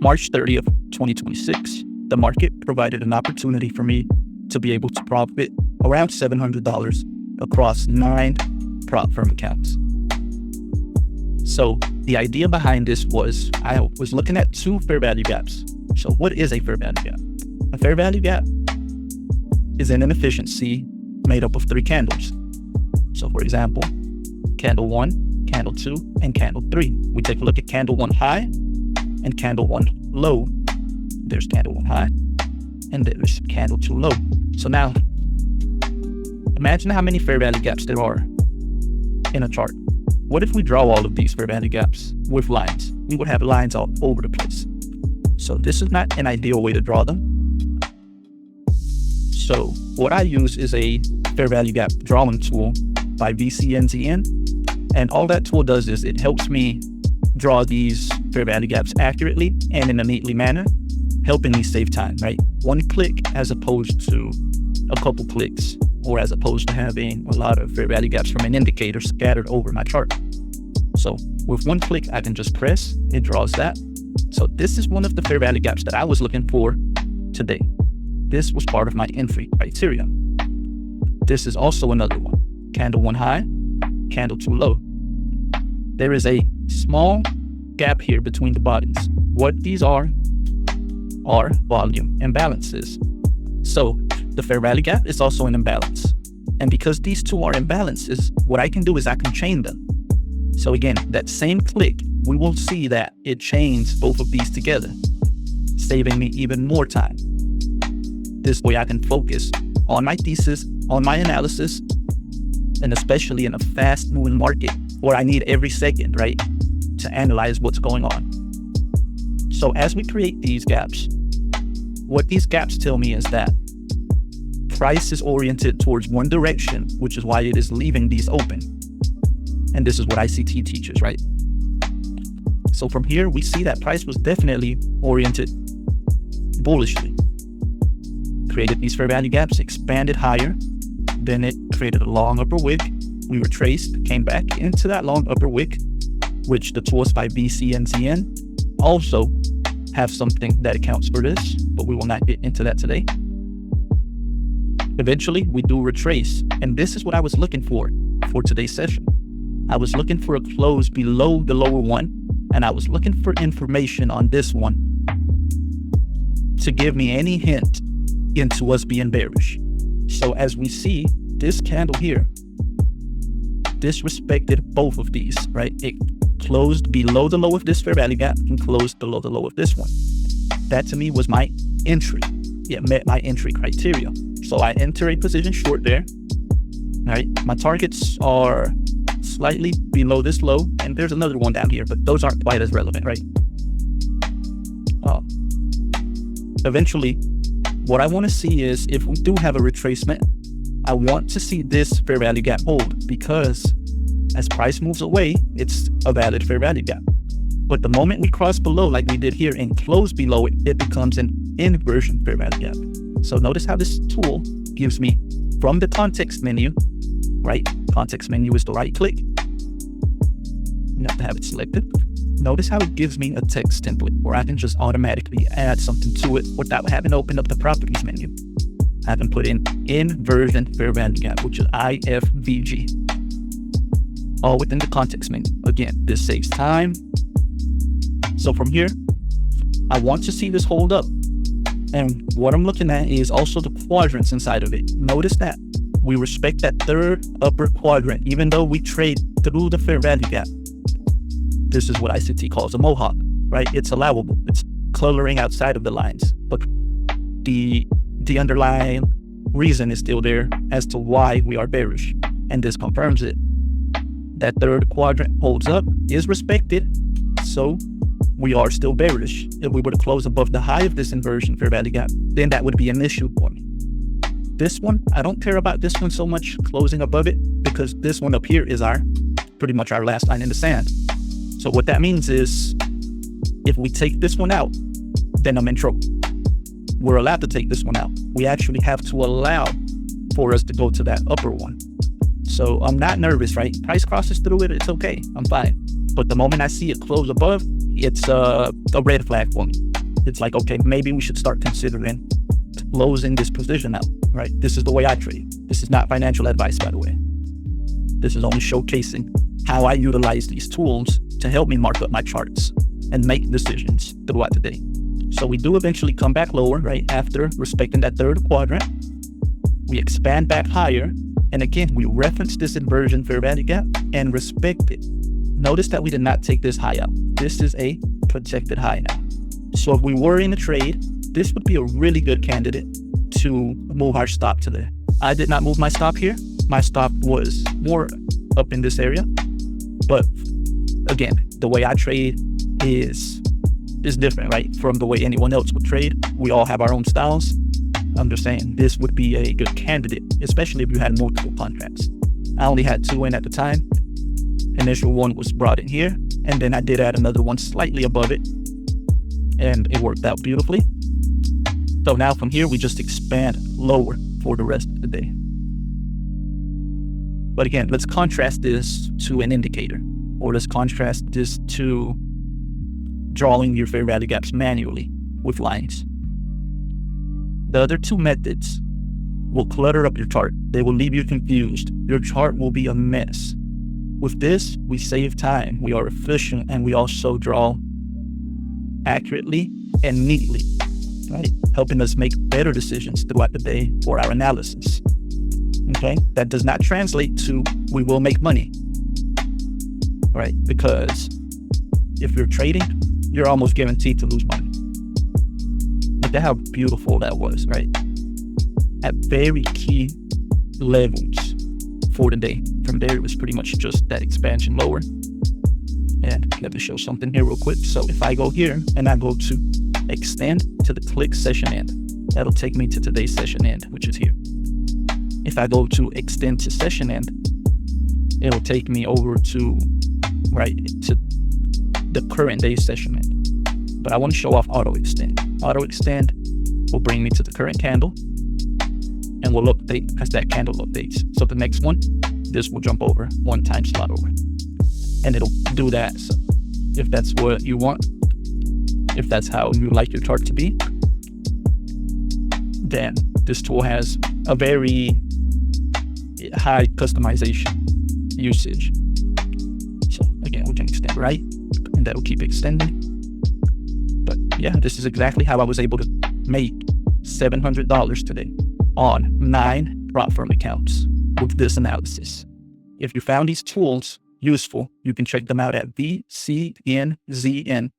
March 30th, 2026, the market provided an opportunity for me to be able to profit around $700 across 9 prop firm accounts. So the idea behind this was I was looking at 2 fair value gaps. So what is a fair value gap? A fair value gap is an inefficiency made up of 3 candles. So for example, candle 1, candle 2, and candle 3. We take a look at candle 1 high and candle 1 low. There's candle 1 high and there's candle 2 low. So now imagine how many fair value gaps there are in a chart. What if we draw all of these fair value gaps with lines? We would have lines all over the place. So this is not an ideal way to draw them. So what I use is a fair value gap drawing tool by VCNZN. And all that tool does is it helps me draw these fair value gaps accurately and in a neatly manner, helping me save time, right? 1 click as opposed to a couple clicks, or as opposed to having a lot of fair value gaps from an indicator scattered over my chart. So with 1 click, I can just press, it draws that. So this is one of the fair value gaps that I was looking for today. This was part of my entry criteria. This is also another one. Candle 1 high, candle 2 low. There is a small gap here between the bodies. What these are volume imbalances. So the fair value gap is also an imbalance. And because these 2 are imbalances, what I can do is I can chain them. So again, that same click, we will see that it chains both of these together, saving me even more time. This way I can focus on my thesis, on my analysis, and especially in a fast moving market where I need every second, right, to analyze what's going on. So as we create these gaps, what these gaps tell me is that price is oriented towards one direction, which is why it is leaving these open. And this is what ICT teaches, right? So from here, we see that price was definitely oriented bullishly. Created these fair value gaps, expanded higher. Then it created a long upper wick. We retraced, came back into that long upper wick, which the tools by VCNZN also have something that accounts for this, but we will not get into that today. Eventually, we do retrace, and this is what I was looking for today's session. I was looking for a close below the lower one, and I was looking for information on this one to give me any hint into us being bearish. So as we see, this candle here disrespected both of these, right? It closed below the low of this fair value gap and closed below the low of this one. That to me was my entry. It met my entry criteria. So I enter a position short there. All right, my targets are slightly below this low, and there's another one down here, but those aren't quite as relevant, right? Eventually, what I want to see is if we do have a retracement, I want to see this fair value gap hold, because as price moves away, it's a valid fair value gap. But the moment we cross below, like we did here, and close below it, it becomes an inversion fair value gap. So notice how this tool gives me from the context menu, right? Context menu is the right click. You have to have it selected. Notice how it gives me a text template where I can just automatically add something to it without having to open up the properties menu. I can put in inversion fair value gap, which is IFVG, all within the context menu. Again, this saves time. So from here, I want to see this hold up. And what I'm looking at is also the quadrants inside of it. Notice that we respect that third upper quadrant, even though we trade through the fair value gap. This is what ICT calls a mohawk, right? It's allowable. It's coloring outside of the lines, but the underlying reason is still there as to why we are bearish. And this confirms it. That third quadrant holds up, is respected, so we are still bearish. If we were to close above the high of this inversion fair value gap, then that would be an issue for me. This one, I don't care about this one so much closing above it, because this one up here is pretty much our last line in the sand. So what that means is if we take this one out, then I'm in trouble. We're allowed to take this one out. We actually have to allow for us to go to that upper one. So I'm not nervous, right? Price crosses through it, it's okay, I'm fine. But the moment I see it close above, it's a red flag for me. it's like, okay, maybe we should start considering closing this position out, right? This is the way I trade. This is not financial advice, by the way. This is only showcasing how I utilize these tools to help me mark up my charts and make decisions throughout the day. So we do eventually come back lower, right? After respecting that third quadrant, we expand back higher. And again, we reference this inversion fair value gap and respect it. Notice that we did not take this high out. This is a projected high now. So if we were in a trade, this would be a really good candidate to move our stop to there. I did not move my stop here. My stop was more up in this area. But again, the way I trade is different, right? From the way anyone else would trade. We all have our own styles. I'm just saying this would be a good candidate, especially if you had multiple contracts. I only had 2 in at the time. Initial one was brought in here, and then I did add another one slightly above it, and it worked out beautifully. So now from here, we just expand lower for the rest of the day. But again, let's contrast this to an indicator, or let's contrast this to drawing your fair value gaps manually with lines. The other 2 methods will clutter up your chart. They will leave you confused. Your chart will be a mess. With this, we save time, we are efficient, and we also draw accurately and neatly, right? Helping us make better decisions throughout the day for our analysis. Okay? That does not translate to we will make money, right? Because if you're trading, you're almost guaranteed to lose money. Look at how beautiful that was, right? At very key levels for the day. From there, it was pretty much just that expansion lower. And let me show something here real quick. So if I go here and I go to extend to the click session end, that'll take me to today's session end, which is here. If I go to extend to session end, it'll take me over to, right, to the current day's session end. But I want to show off auto extend. Auto extend will bring me to the current candle and will update as that candle updates. So the next one, this will jump over 1 time slot over. And it'll do that. So if that's what you want, if that's how you like your chart to be, then this tool has a very high customization usage. So again, we can extend right, and that'll keep extending. But yeah, this is exactly how I was able to make $700 today on 9 prop firm accounts with this analysis. If you found these tools useful, you can check them out at VCNZN